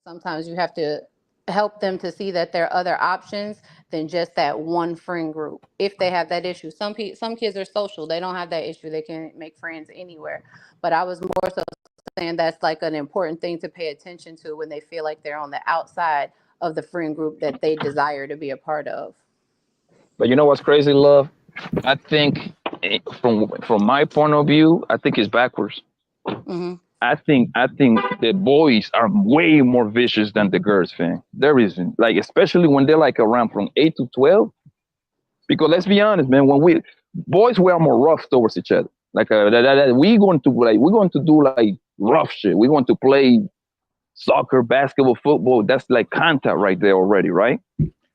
Sometimes you have to help them to see that there are other options than just that one friend group. If they have that issue, some kids are social; they don't have that issue. They can make friends anywhere. But I was more so saying that's like an important thing to pay attention to when they feel like they're on the outside of the friend group that they desire to be a part of. But you know what's crazy, love? I think from my point of view, I think it's backwards. Hmm. I think the boys are way more vicious than the girls, fan. There is like, especially when they're like around from 8 to 12. Because let's be honest, man, when we boys we are more rough towards each other. Like we're going to do like rough shit. We're going to play soccer, basketball, football. That's like contact right there already, right?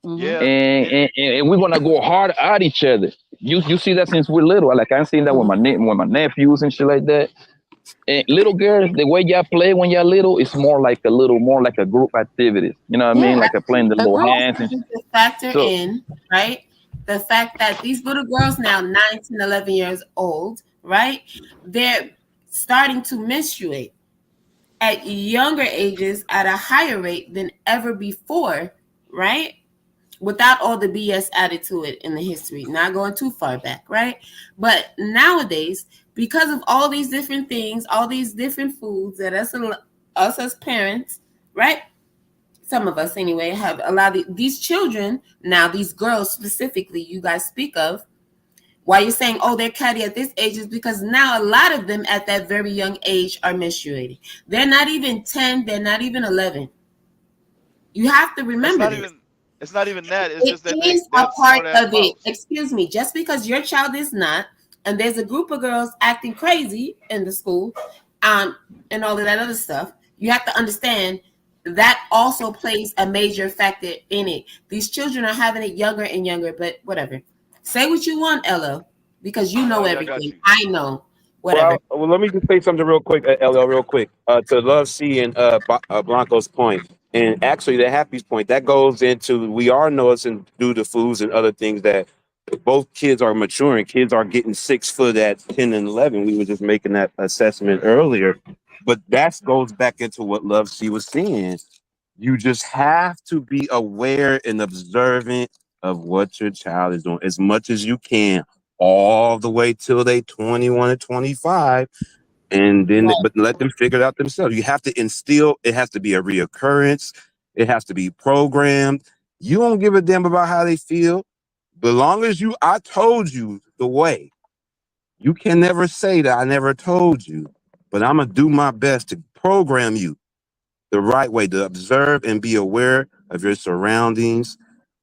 Hmm. Yeah, And we're gonna go hard at each other. You see that since we're little. Like I'm seeing that with Hmm. my nephews and shit like that. And little girls, the way y'all play when y'all little, it's more like a little more like a group activities. You know what I mean? Yeah, Like a playing the a little group. hands and You to factor so in, right? The fact that these little girls now 9, 10, 11 years old, right? They're starting to menstruate at younger ages at a higher rate than ever before, right? Without all the BS added to it in the history, not going too far back, right? But nowadays, because of all these different things, all these different foods that us as parents, right? Some of us anyway, have allowed these children, now these girls specifically, you guys speak of, why you're saying, oh, they're catty at this age is because now a lot of them at that very young age are menstruating. They're not even 10, they're not even 11. You have to it's remember not this. even it's not even that. It's It just that is they a have part smart ass of it. mouths. Excuse me, just because your child is not, and there's a group of girls acting crazy in the school, um, and all of that other stuff, you have to understand that also plays a major factor in it. These children are having it younger and younger, but whatever. Say what you want, Ella, because you know Oh yeah, I got everything. you. I know. Whatever. Well, let me just say something real quick, LL, real quick, to Love C and Blanco's point, and actually the Happy's point. That goes into we are noticing due to foods and other things that both kids are maturing. Kids are getting 6 foot at 10 and 11. We were just making that assessment earlier, but that goes back into what Love C was saying. You just have to be aware and observant of what your child is doing as much as you can, all the way till they 21 and 25, and then but let them figure it out themselves. You have to instill. It has to be a reoccurrence. It has to be programmed. You don't give a damn about how they feel. But long as I told you the way. You can never say that I never told you, but I'm gonna do my best to program you the right way to observe and be aware of your surroundings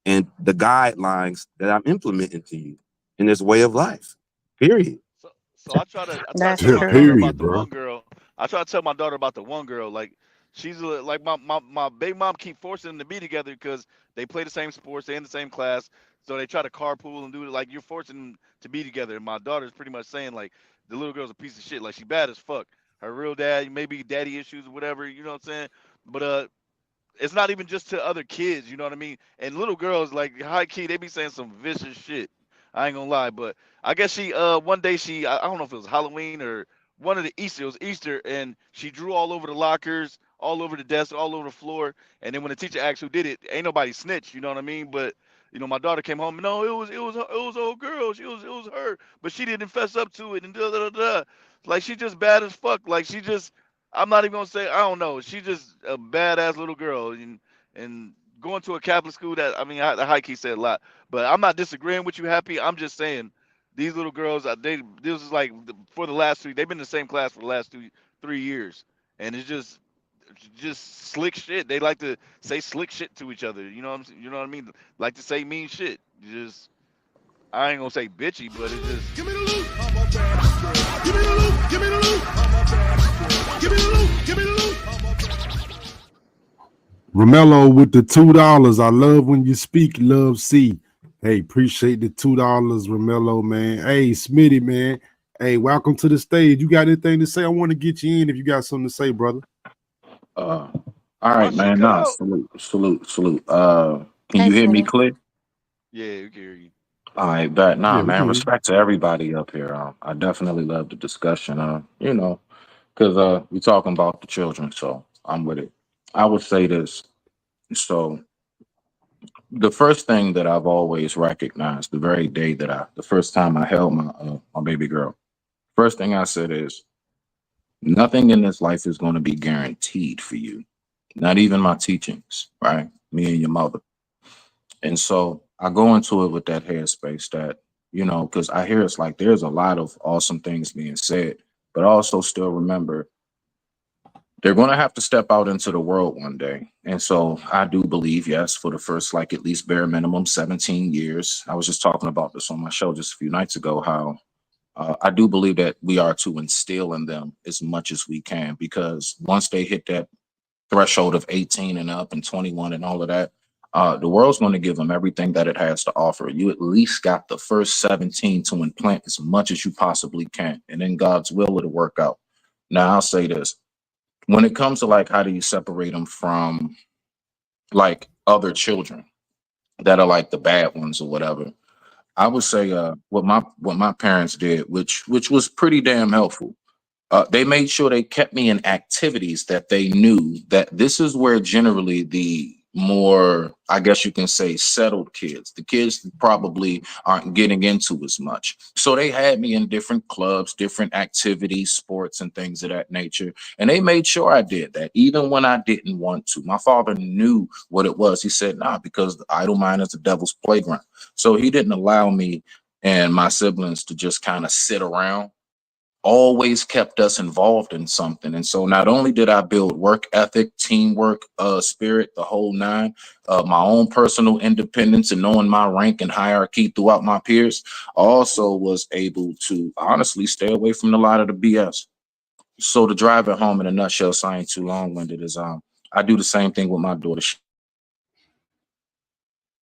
and the guidelines that I'm implementing to you in this way of life. Period. So I try to That's tell my true. daughter Period, about the bro. one girl. I try to tell my daughter about the one girl. Like like my baby mom keep forcing them to be together because they play the same sports, they in the same class. So they try to carpool and do it. Like you're forcing them to be together. And my daughter's pretty much saying like the little girl's a piece of shit. Like she bad as fuck. Her real dad, maybe daddy issues or whatever. You know what I'm saying? But it's not even just to other kids, you know what I mean? And little girls, like high key, they be saying some vicious shit. I ain't gonna lie, but I guess she one day I don't know if it was Halloween or one of the Easter, it was Easter, and she drew all over the lockers, all over the desk, all over the floor. And then when the teacher asked who did it, ain't nobody snitched, you know what I mean? But my daughter came home. No, it was old girl. It was her, but she didn't fess up to it and da da da da. Like she just bad as fuck. Like she just I'm not even gonna say I don't know. She's just a badass little girl and going to a Catholic school that I mean the high key said a lot, but I'm not disagreeing with you, Happy. I'm just saying these little girls they this is like for the last three they've been in the same class for the last 3 years, and it's just slick shit. They like to say slick shit to each other. You know what I mean? Like to say mean shit. Just I ain't gonna say bitchy, but it's just Give me the loot. I'm a bad girl. Give me the loot. Give me the loot. I'm a bad girl. Give me the loot. Give me the loot. I'm a bad girl. Romello with the $2. I love when you speak, love C. Hey, appreciate the $2, Romello, man. Hey, Smitty, man. Hey, welcome to the stage. You got anything to say? I want to get you in if you got something to say, brother. Uh, all my right, shit man. cut Nah, out. salute, salute, salute. Can Hey, you hear me Smitty. clear? Yeah, we can hear you. All right, bet. Nah, Yeah, we man. can hear you. Respect to everybody up here. I definitely love the discussion. Because we talking about the children, so I'm with it. I would say this. So the first thing that I've always recognized, the very day that the first time I held my baby girl, first thing I said is, nothing in this life is going to be guaranteed for you. Not even my teachings, right? Me and your mother. And so I go into it with that headspace that, because I hear it's like there's a lot of awesome things being said, but I also still remember they're going to have to step out into the world one day. And so I do believe, yes, for the first, like, at least bare minimum 17 years. I was just talking about this on my show just a few nights ago, how I do believe that we are to instill in them as much as we can, because once they hit that threshold of 18 and up and 21 and all of that, the world's going to give them everything that it has to offer. You at least got the first 17 to implant as much as you possibly can. And in God's will, it'll work out. Now, I'll say this. When it comes to, like, how do you separate them from, like, other children that are like the bad ones or whatever, I would say what my parents did, which was pretty damn helpful. They made sure they kept me in activities that they knew that this is where generally the more, I guess you can say, settled kids, the kids that probably aren't getting into as much. So they had me in different clubs, different activities, sports, and things of that nature. And they made sure I did that, even when I didn't want to. My father knew what it was. He said, nah, because the idle mind is the devil's playground. So he didn't allow me and my siblings to just kind of sit around, always kept us involved in something. And so not only did I build work ethic, teamwork, spirit, the whole nine, my own personal independence and knowing my rank and hierarchy throughout my peers, I also was able to honestly stay away from a lot of the BS. So to drive it home in a nutshell, so I ain't too long-winded, is I do the same thing with my daughter.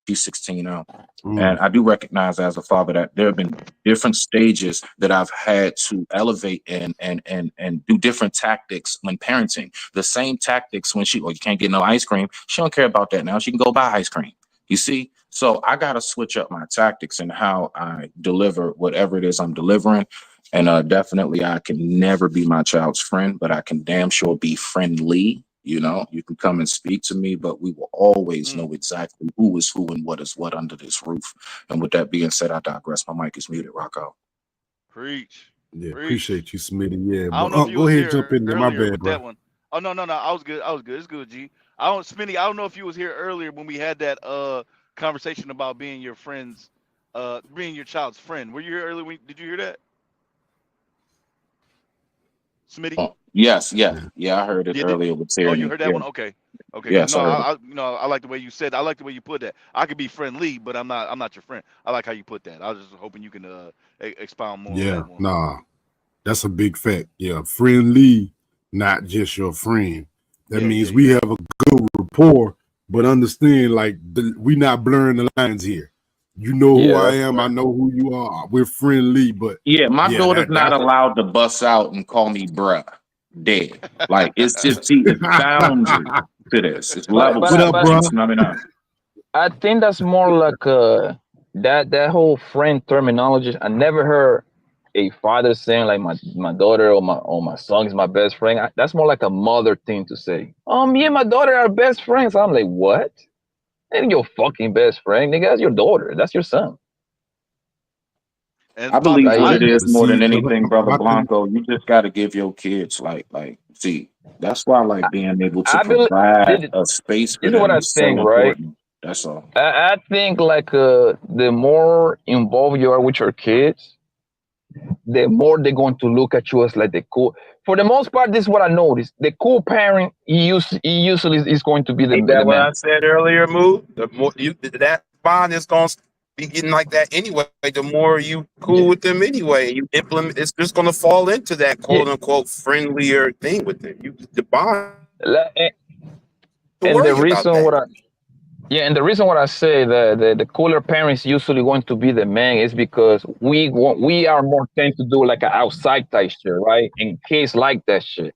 She's 16 now. And I do recognize as a father that there have been different stages that I've had to elevate and do different tactics when parenting. The same tactics when you can't get no ice cream. She don't care about that now. She can go buy ice cream. You see? So I got to switch up my tactics and how I deliver whatever it is I'm delivering. And definitely I can never be my child's friend, but I can damn sure be friendly. You can come and speak to me, but we will always know exactly who is who and what is what under this roof. And with that being said, I digress. My mic is muted. Rock out. Preach. Yeah, Preach. appreciate you, Smitty. Yeah, I don't but know if you go was ahead, here jump in there. My earlier bad, with bro. that one. Oh no, no, no. I was good. I was good. It's good, G. Smitty, I don't know if you was here earlier when we had that conversation about being your friend's being your child's friend. Were you here earlier? Did you hear that? Smitty? Yes, yeah. I heard it Yeah, earlier with oh, Tyranny. you heard that Yeah, one? Okay. Okay, because yes, no, I heard it. I like the way you said. I like the way you put that. I could be friendly, but I'm not your friend. I like how you put that. I was just hoping you can expound more on Yeah, that one. nah, that's a big fact. Yeah, friendly, not just your friend. That means we Yeah. have a good rapport, but understand, like, we not blurring the lines here. You know who Yeah, I that's am. I right. know who you are. We're friendly, but Yeah, my yeah, daughter's not that's allowed to bust out and call me bruh. Dead. Like, it's just, see, it's boundary to this. It's But level but what I- up, but bro? separation. I mean, I think that's more like that whole friend terminology. I never heard a father saying like my daughter or my son is my best friend. That's more like a mother thing to say. Me and my daughter are best friends. I'm like, what? Ain't your fucking best friend, nigga. That's your daughter. That's your son. And I believe Poppy, what Like, it is But more see, than anything, brother my thing, Blanco. You just got to give your kids see. That's why, like, being able to I believe provide this a space for is what them I is so think, right? important. That's all. I think like the more involved you are with your kids, the more they're going to look at you as like the cool. For the most part, this is what I noticed. The cool parent, he usually is going to be Ain't the that what man. I said earlier, Moo? The more that bond is gonna be getting like that anyway. The more you Yeah, cool with them anyway, you implement. It's just gonna fall into that yeah. quote unquote friendlier thing with them. You the bond. La- and To and the worry about reason that. what I Yeah, and the reason what I say the cooler parents usually going to be the man is because we are more tend to do like an outside type shit, right? And kids like that shit.